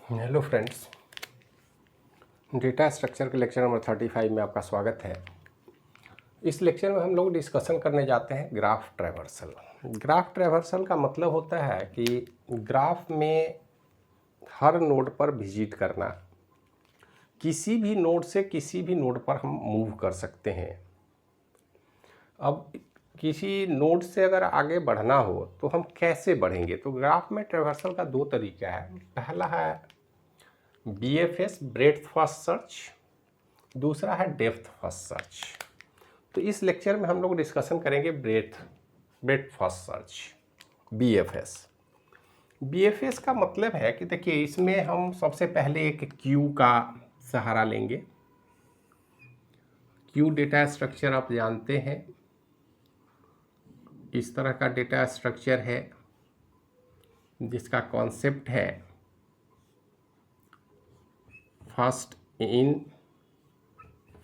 Hello friends, data structure के lecture number 35 में आपका स्वागत है। इस लेक्चर में हम लोग डिस्कशन करने जाते हैं ग्राफ ट्रैवर्सल। ग्राफ ट्रैवर्सल का मतलब होता है कि ग्राफ में हर नोड पर विजिट करना, किसी भी नोड से किसी भी नोड पर हम मूव कर सकते हैं। अब किसी नोड से अगर आगे बढ़ना हो तो हम कैसे बढ़ेंगे? तो ग्राफ में ट्रैवर्सल का दो तरीका है। पहला है BFS, ब्रेड्थ फर्स्ट सर्च, दूसरा है डेप्थ फर्स्ट सर्च। तो इस लेक्चर में हम लोग डिस्कशन करेंगे breadth first search, BFS। BFS का मतलब है कि देखिए, इसमें हम सबसे पहले एक क्यू का सहारा लेंगे। क्यू डेटा स्ट्रक्चर आप जानते हैं, इस तरह का डेटा स्ट्रक्चर है जिसका कॉन्सेप्ट है first in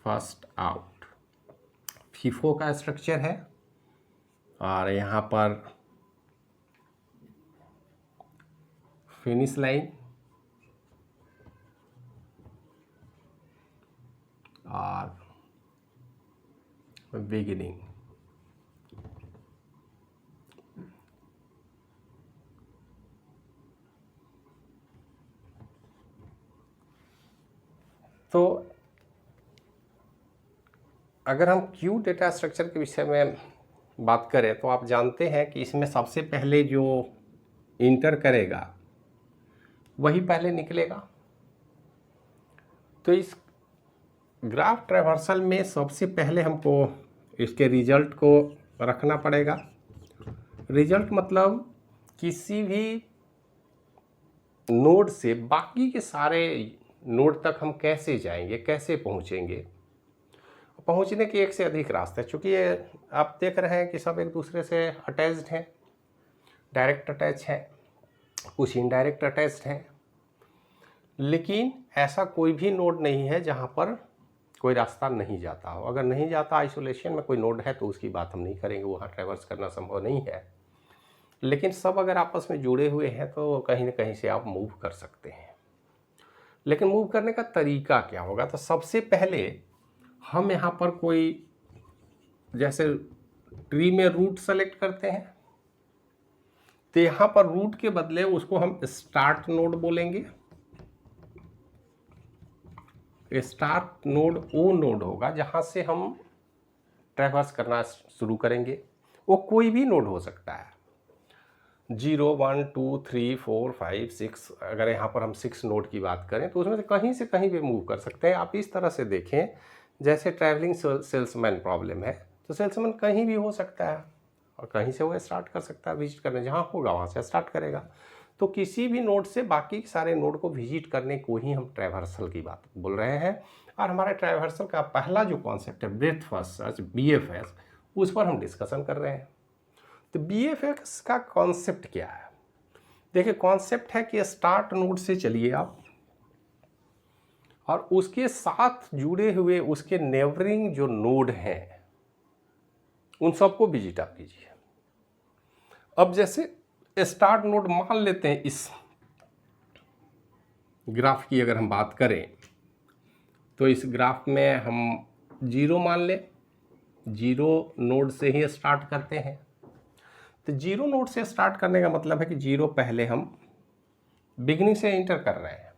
first out. FIFO का स्ट्रक्चर है और यहाँ पर फिनिश लाइन और बिगिनिंग। तो अगर हम क्यू डेटा स्ट्रक्चर के विषय में बात करें तो आप जानते हैं कि इसमें सबसे पहले जो इंटर करेगा वही पहले निकलेगा। तो इस ग्राफ ट्रैवर्सल में सबसे पहले हमको इसके रिजल्ट को रखना पड़ेगा। रिजल्ट मतलब किसी भी नोड से बाकी के सारे नोड तक हम कैसे जाएंगे, कैसे पहुंचेंगे। पहुंचने के एक से अधिक रास्ते, चूँकि ये आप देख रहे हैं कि सब एक दूसरे से अटैच्ड हैं, डायरेक्ट अटैच है, कुछ इनडायरेक्ट अटैच्ड हैं, लेकिन ऐसा कोई भी नोड नहीं है जहां पर कोई रास्ता नहीं जाता हो। अगर नहीं जाता, आइसोलेशन में कोई नोड है तो उसकी बात हम नहीं करेंगे, वहाँ ट्रैवर्स करना संभव नहीं है। लेकिन सब अगर आपस में जुड़े हुए हैं तो कहीं ना कहीं से आप मूव कर सकते हैं। लेकिन मूव करने का तरीका क्या होगा? तो सबसे पहले हम यहाँ पर कोई, जैसे ट्री में रूट सेलेक्ट करते हैं, तो यहाँ पर रूट के बदले उसको हम स्टार्ट नोड बोलेंगे। स्टार्ट नोड वो नोड होगा जहाँ से हम ट्रैवर्स करना शुरू करेंगे। वो कोई भी नोड हो सकता है, 0, 1, 2, 3, 4, 5, 6। अगर यहाँ पर हम 6 नोड की बात करें तो उसमें से कहीं भी मूव कर सकते हैं। आप इस तरह से देखें, जैसे ट्रैवलिंग सेल्समैन प्रॉब्लम है, तो सेल्समैन कहीं भी हो सकता है और कहीं से वो स्टार्ट कर सकता है विजिट करने, जहाँ होगा वहाँ से स्टार्ट करेगा। तो किसी भी नोड से बाकी सारे नोड को विजिट करने को ही हम ट्रैवर्सल की बात बोल रहे हैं। और हमारे ट्रैवर्सल का पहला जो कॉन्सेप्ट है ब्रेड्थ फर्स्ट सर्च, BFS, उस पर हम डिस्कशन कर रहे हैं। तो BFS का कॉन्सेप्ट क्या है? देखिए, कॉन्सेप्ट है कि स्टार्ट नोड से चलिए आप और उसके साथ जुड़े हुए उसके नेबरिंग जो नोड हैं उन सबको विजिट आप कीजिए। अब जैसे स्टार्ट नोड मान लेते हैं, इस ग्राफ की अगर हम बात करें तो इस ग्राफ में हम 0 मान लें। 0 नोड से ही स्टार्ट करते हैं। तो 0 नोड से स्टार्ट करने का मतलब है कि 0 पहले हम बिगनिंग से इंटर कर रहे हैं।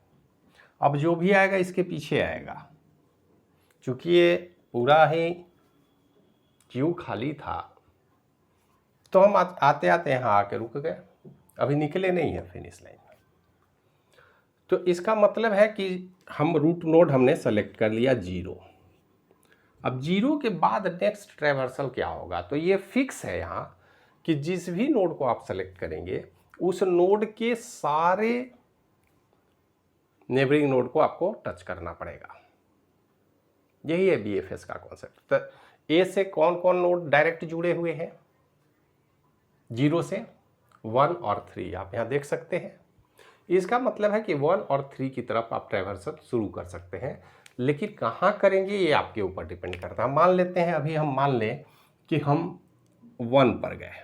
अब जो भी आएगा इसके पीछे आएगा। चूँकि ये पूरा ही क्यू खाली था तो हम आते आते यहाँ आके रुक गए, अभी निकले नहीं है फिनिश लाइन में। तो इसका मतलब है कि हम रूट नोड हमने सेलेक्ट कर लिया 0। अब 0 के बाद नेक्स्ट ट्रैवर्सल क्या होगा? तो ये फिक्स है यहाँ कि जिस भी नोड को आप सेलेक्ट करेंगे उस नोड के सारे नेबरिंग नोड को आपको टच करना पड़ेगा। यही है BFS का कॉन्सेप्ट। तो A से कौन कौन नोड डायरेक्ट जुड़े हुए हैं? 0 से 1 और 3 आप यहाँ देख सकते हैं। इसका मतलब है कि 1 और 3 की तरफ आप ट्रैवर्सल शुरू कर सकते हैं, लेकिन कहाँ करेंगे ये आपके ऊपर डिपेंड करता है। मान लेते हैं, अभी हम मान लें कि हम 1 पर गए,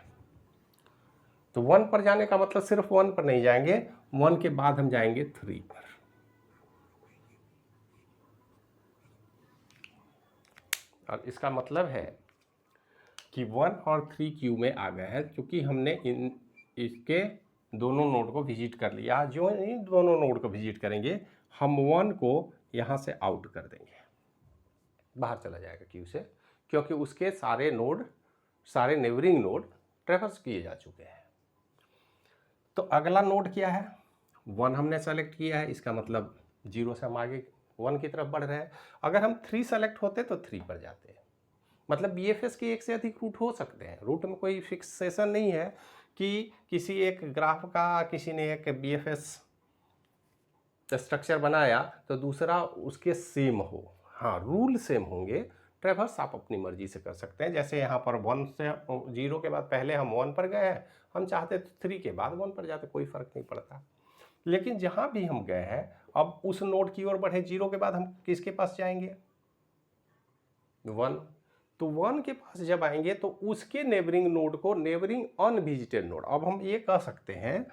तो 1 पर जाने का मतलब सिर्फ 1 पर नहीं जाएंगे, 1 के बाद हम जाएंगे 3 पर। और इसका मतलब है कि 1 और 3 क्यू में आ गए हैं, क्योंकि हमने इसके दोनों नोड को विजिट कर लिया। जो इन दोनों नोड को विजिट करेंगे, हम 1 को यहाँ से आउट कर देंगे, बाहर चला जाएगा क्यू से, क्योंकि उसके सारे नोड, सारे नेबरिंग नोड ट्रैवर्स किए जा चुके हैं। तो अगला नोड क्या है? 1 हमने सेलेक्ट किया है, इसका मतलब 0 से हम आगे 1 की तरफ बढ़ रहे हैं। अगर हम 3 सेलेक्ट होते तो 3 पर जाते हैं। मतलब BFS के एक से अधिक रूट हो सकते हैं। रूट में कोई फिक्सेशन नहीं है कि किसी एक ग्राफ का किसी ने एक BFS स्ट्रक्चर बनाया तो दूसरा उसके सेम हो। हाँ, रूल सेम होंगे, ट्रैवर्स आप अपनी मर्जी से कर सकते हैं। जैसे यहाँ पर 1 से 0 के बाद पहले हम 1 पर गए हैं, हम चाहते तो 3 के बाद 1 पर जाते, कोई फ़र्क नहीं पड़ता। लेकिन जहाँ भी हम गए हैं, अब उस नोड की ओर बढ़े, 0 के बाद हम किसके पास जाएंगे? 1। तो 1 के पास जब आएंगे तो उसके नेबरिंग नोड को नेबरिंग अनविजिटेड नोड, अब हम ये कह सकते हैं,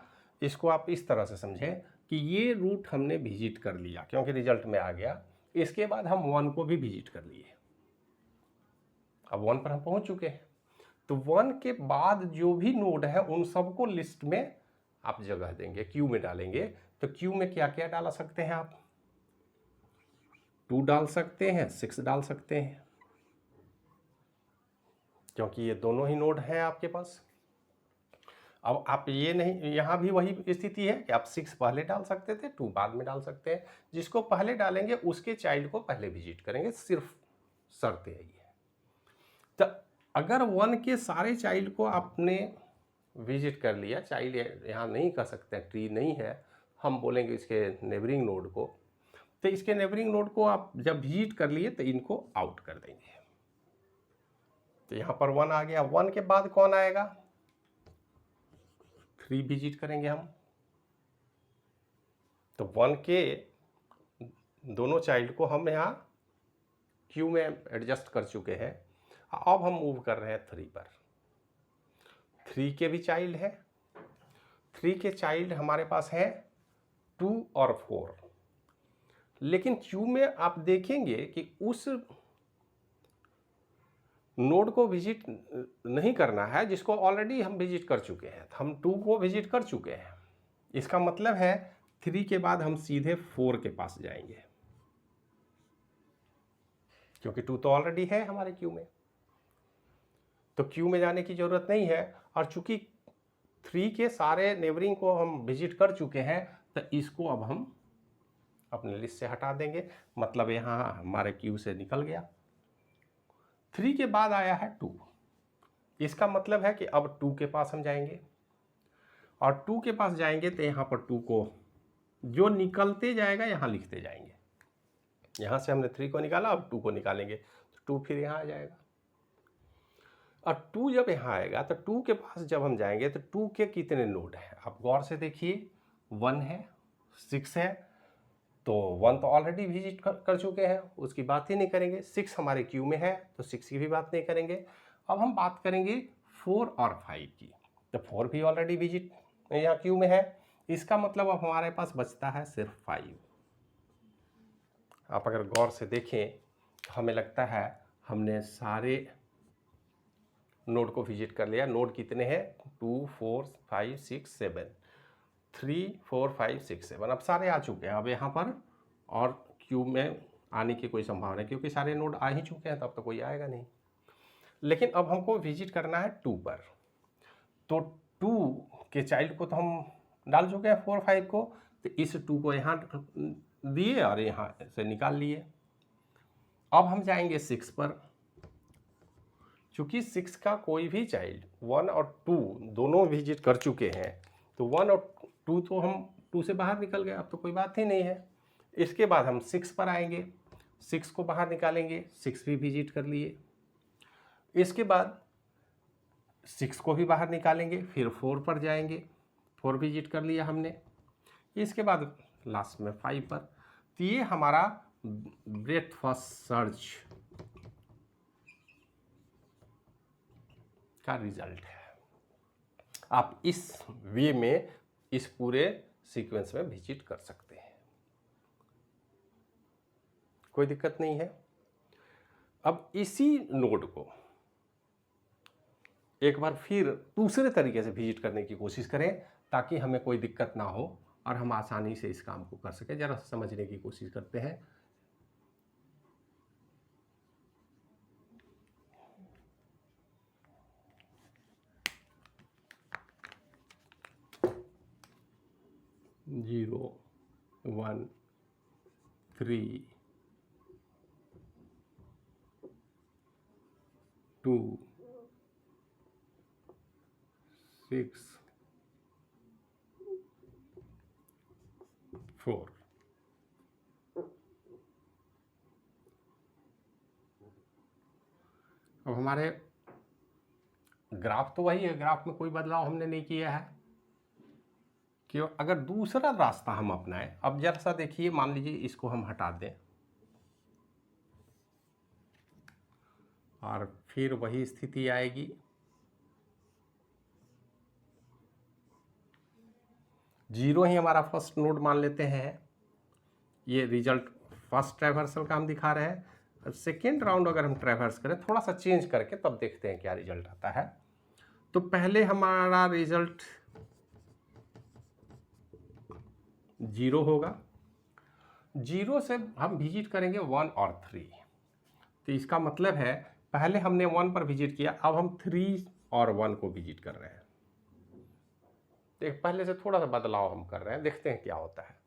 इसको आप इस तरह से समझें कि ये रूट हमने विजिट कर लिया क्योंकि रिजल्ट में आ गया। इसके बाद हम 1 को भी विजिट कर लिए, अब 1 पर हम पहुंच चुके हैं। तो 1 के बाद जो भी नोड है उन सबको लिस्ट में आप जगह देंगे, क्यू में डालेंगे। तो क्यू में क्या क्या डाल सकते हैं आप? 2 डाल सकते हैं, 6 डाल सकते हैं, क्योंकि ये दोनों ही नोड हैं आपके पास। अब आप ये नहीं, यहाँ भी वही स्थिति है कि आप 6 पहले डाल सकते थे, 2 बाद में डाल सकते हैं। जिसको पहले डालेंगे उसके चाइल्ड को पहले विजिट करेंगे, सिर्फ शर्त यही है। तो अगर 1 के सारे चाइल्ड को आपने विजिट कर लिया, चाइल्ड यहाँ नहीं कर सकते, ट्री नहीं है, हम बोलेंगे इसके नेबरिंग नोड को, तो इसके नेबरिंग नोड को आप जब विजिट कर लिए तो इनको आउट कर देंगे। तो यहाँ पर 1 आ गया। 1 के बाद कौन आएगा? 3 विजिट करेंगे हम। तो 1 के दोनों चाइल्ड को हम यहाँ क्यू में एडजस्ट कर चुके हैं। अब हम मूव कर रहे हैं 3 पर। 3 के भी चाइल्ड है, 3 के चाइल्ड हमारे पास हैं 2 और 4। लेकिन क्यू में आप देखेंगे कि उस नोड को विजिट नहीं करना है जिसको ऑलरेडी हम विजिट कर चुके हैं। हम 2 को विजिट कर चुके हैं। इसका मतलब है 3 के बाद हम सीधे 4 के पास जाएंगे, क्योंकि 2 तो ऑलरेडी है हमारे क्यू में, तो क्यू में जाने की ज़रूरत नहीं है। और चूंकि 3 के सारे नेबरिंग को हम विजिट कर चुके हैं, तो इसको अब हम अपने लिस्ट से हटा देंगे। मतलब यहाँ हमारे क्यू से निकल गया। 3 के बाद आया है 2। इसका मतलब है कि अब 2 के पास हम जाएंगे, और 2 के पास जाएंगे तो यहाँ पर 2 को जो निकलते जाएगा यहाँ लिखते जाएंगे। यहाँ से हमने 3 को निकाला, अब 2 को निकालेंगे तो 2 फिर यहाँ आ जाएगा। और 2 जब यहाँ आएगा तो 2 के पास जब हम जाएंगे तो 2 के कितने नोड हैं आप गौर से देखिए। 1 है, 6 है, तो 1 तो ऑलरेडी विजिट कर चुके हैं, उसकी बात ही नहीं करेंगे। 6 हमारे क्यू में है तो 6 की भी बात नहीं करेंगे। अब हम बात करेंगे 4 और 5 की। तो 4 भी ऑलरेडी विजिट यहाँ क्यू में है, इसका मतलब अब हमारे पास बचता है सिर्फ 5। आप अगर गौर से देखें तो हमें लगता है हमने सारे नोड को विजिट कर लिया। नोड कितने हैं? 2, 4, 5, 6, 7, 3, 4, 5, 6, 7, अब सारे आ चुके हैं। अब यहाँ पर और क्यू में आने की कोई संभावना है, क्योंकि सारे नोड आ ही चुके हैं, तब तो कोई आएगा नहीं। लेकिन अब हमको विजिट करना है 2 पर। तो 2 के चाइल्ड को तो हम डाल चुके हैं 4, 5 को, तो इस 2 को यहाँ दिए और यहाँ से निकाल लिए। अब हम जाएंगे 6 पर। चूँकि 6 का कोई भी चाइल्ड 1 और 2 दोनों विजिट कर चुके हैं, तो 1 और 2 तो हम 2 से बाहर निकल गए, अब तो कोई बात ही नहीं है। इसके बाद हम 6 पर आएंगे, 6 को बाहर निकालेंगे, 6 भी विजिट कर लिए। इसके बाद 6 को भी बाहर निकालेंगे, फिर 4 पर जाएंगे, 4 विजिट कर लिया हमने। इसके बाद लास्ट में 5 पर। तो ये हमारा ब्रेथ फर्स्ट सर्च का रिजल्ट है। आप इस वे में इस पूरे सीक्वेंस में विजिट कर सकते हैं, कोई दिक्कत नहीं है। अब इसी नोड को एक बार फिर दूसरे तरीके से विजिट करने की कोशिश करें ताकि हमें कोई दिक्कत ना हो और हम आसानी से इस काम को कर सकें। जरा समझने की कोशिश करते हैं। जीरो 1 3 2 6 4। अब हमारे ग्राफ तो वही है, ग्राफ में कोई बदलाव हमने नहीं किया है कि अगर दूसरा रास्ता हम अपनाएं। अब जरा सा देखिए, मान लीजिए इसको हम हटा दें और फिर वही स्थिति आएगी। जीरो ही हमारा फर्स्ट नोड मान लेते हैं। ये रिजल्ट फर्स्ट ट्रैवर्सल का हम दिखा रहे हैं। सेकेंड राउंड अगर हम ट्रैवर्स करें थोड़ा सा चेंज करके, तब देखते हैं क्या रिजल्ट आता है। तो पहले हमारा रिजल्ट 0 होगा। 0 से हम विजिट करेंगे 1 और 3। तो इसका मतलब है पहले हमने 1 पर विजिट किया, अब हम 3 और 1 को विजिट कर रहे हैं। तो पहले से थोड़ा सा बदलाव हम कर रहे हैं, देखते हैं क्या होता है।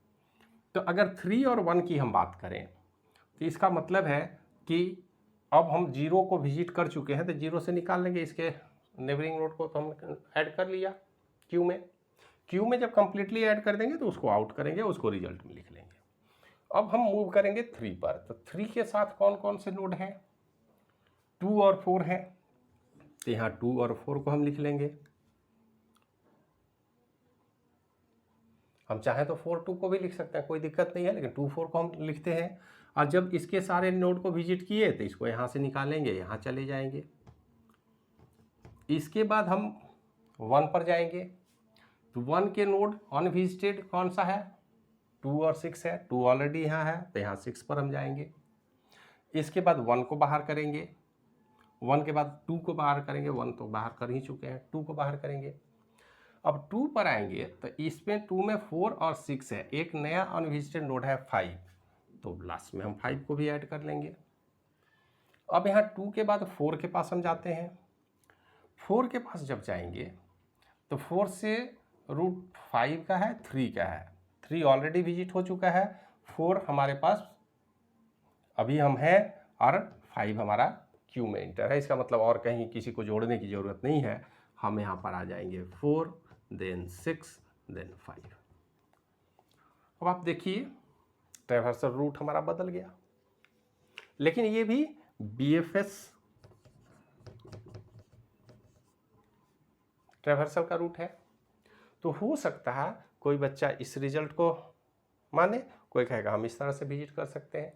तो अगर 3 और 1 की हम बात करें तो इसका मतलब है कि अब हम 0 को विजिट कर चुके हैं, तो 0 से निकाल लेंगे इसके नेबरिंग नोड को। तो हम ऐड कर लिया क्यू में। क्यू में जब कंप्लीटली ऐड कर देंगे तो उसको आउट करेंगे, उसको रिजल्ट में लिख लेंगे। अब हम मूव करेंगे 3 पर। तो 3 के साथ कौन कौन से नोड हैं? 2 और 4 हैं। तो यहाँ 2 और 4 को हम लिख लेंगे। हम चाहें तो 4 2 को भी लिख सकते हैं, कोई दिक्कत नहीं है, लेकिन 2 4 को हम लिखते हैं। और जब इसके सारे नोड को विजिट किए तो इसको यहाँ से निकालेंगे, यहाँ चले जाएंगे। इसके बाद हम 1 पर जाएंगे। तो 1 के नोड अनविजिटेड कौन सा है? 2 और 6 है। 2 ऑलरेडी यहाँ है, तो यहाँ 6 पर हम जाएंगे। इसके बाद 1 को बाहर करेंगे। 1 के बाद 2 को बाहर करेंगे। 1 तो बाहर कर ही चुके हैं, 2 को बाहर करेंगे। अब 2 पर आएंगे तो इसमें 2 में 4 और 6 है। एक नया अनविजिटेड नोड है 5, तो लास्ट में हम 5 को भी ऐड कर लेंगे। अब यहाँ 2 के बाद 4 के पास हम जाते हैं। 4 के पास जब जाएंगे तो 4 से रूट 5 का है, 3 का है। 3 ऑलरेडी विजिट हो चुका है, 4 हमारे पास अभी हम हैं, और 5 हमारा क्यू में इंटर है। इसका मतलब और कहीं किसी को जोड़ने की ज़रूरत नहीं है। हम यहाँ पर आ जाएंगे 4 देन 6 देन 5। अब आप देखिए ट्रैवर्सल रूट हमारा बदल गया, लेकिन ये भी BFS ट्रैवर्सल का रूट है। तो हो सकता है कोई बच्चा इस रिजल्ट को माने, कोई कहेगा हम इस तरह से विजिट कर सकते हैं।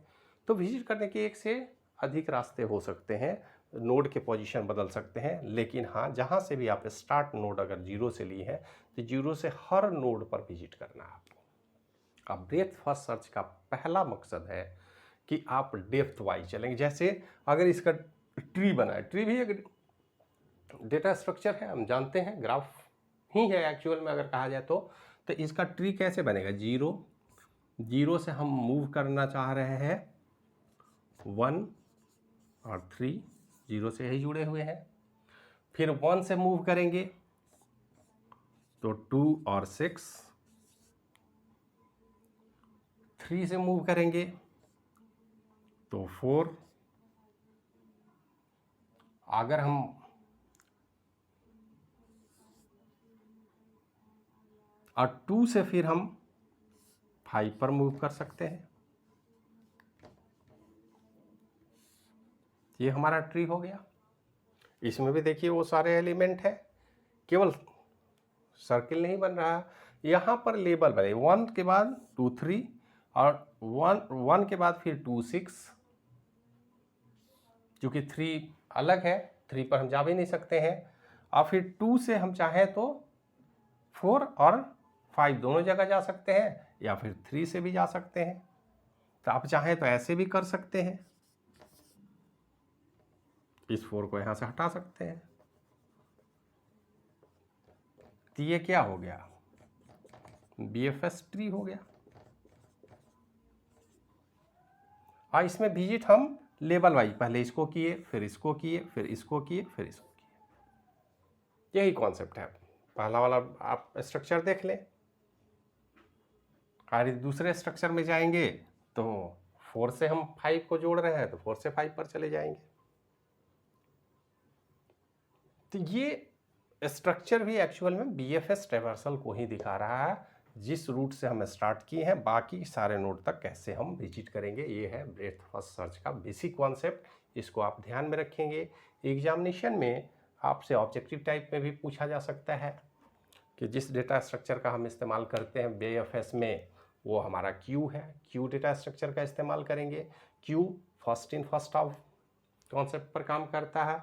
तो विजिट करने के एक से अधिक रास्ते हो सकते हैं, नोड के पोजीशन बदल सकते हैं। लेकिन हाँ, जहाँ से भी आप स्टार्ट नोड अगर 0 से ली है तो 0 से हर नोड पर विजिट करना है आपको। अब ब्रेथ फर्स्ट सर्च का पहला मकसद है कि आप डेप्थ वाइज चलेंगे। जैसे अगर इसका ट्री बना है, ट्री भी एक डेटा स्ट्रक्चर है, हम जानते हैं, ग्राफ ही है एक्चुअल में अगर कहा जाए तो इसका ट्री कैसे बनेगा? 0 से हम मूव करना चाह रहे हैं 1 और 3, 0 से ही जुड़े हुए हैं। फिर 1 से मूव करेंगे तो 2 और 6, 3 से मूव करेंगे तो 4। अगर हम और 2 से फिर हम 5 पर मूव कर सकते हैं। ये हमारा ट्री हो गया। इसमें भी देखिए वो सारे एलिमेंट है, केवल सर्किल नहीं बन रहा। यहाँ पर लेबल बने 1 के बाद 2 3 और 1 के बाद फिर 2 6। क्योंकि 3 अलग है, 3 पर हम जा भी नहीं सकते हैं। और फिर 2 से हम चाहें तो 4 और 5 दोनों जगह जा सकते हैं, या फिर 3 से भी जा सकते हैं। तो आप चाहें तो ऐसे भी कर सकते हैं। इस 4 को यहाँ से हटा सकते हैं। तो ये क्या हो गया, BFS ट्री हो गया। और इसमें विजिट हम लेवल वाइज पहले इसको किए, फिर इसको किए, फिर इसको किए, फिर इसको किए। यही कॉन्सेप्ट है। पहला वाला आप स्ट्रक्चर देख लें, और दूसरे स्ट्रक्चर में जाएंगे तो 4 से हम 5 को जोड़ रहे हैं तो 4 से 5 पर चले जाएंगे। तो ये स्ट्रक्चर भी एक्चुअल में BFS ट्रैवर्सल को ही दिखा रहा है, जिस रूट से हम स्टार्ट किए हैं बाकी सारे नोड तक कैसे हम विजिट करेंगे। ये है ब्रेथ फर्स्ट सर्च का बेसिक कॉन्सेप्ट। इसको आप ध्यान में रखेंगे। एग्जामिनेशन में आपसे ऑब्जेक्टिव टाइप में भी पूछा जा सकता है कि जिस डेटा स्ट्रक्चर का हम इस्तेमाल करते हैं BFS में वो हमारा क्यू है, क्यू डेटा स्ट्रक्चर का इस्तेमाल करेंगे। Q first in first out concept पर काम करता है।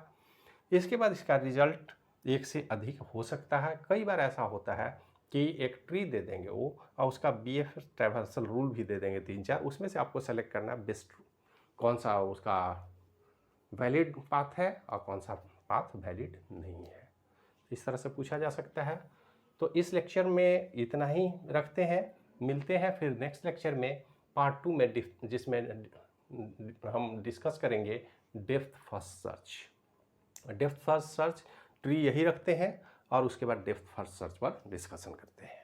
इसके बाद इसका रिजल्ट एक से अधिक हो सकता है। कई बार ऐसा होता है कि एक ट्री दे देंगे वो, और उसका BFS ट्रैवर्सल रूल भी दे देंगे 3-4, उसमें से आपको सेलेक्ट करना है बेस्ट, कौन सा उसका वैलिड पाथ है और कौन सा पाथ वैलिड नहीं है। इस तरह से पूछा जा सकता है। तो इस लेक्चर में इतना ही रखते हैं, मिलते हैं फिर नेक्स्ट लेक्चर में पार्ट 2 में, जिसमें हम डिस्कस करेंगे depth first search. Depth first search tree यही रखते हैं और उसके बाद डेप्थ फर्स्ट सर्च पर डिस्कशन करते हैं।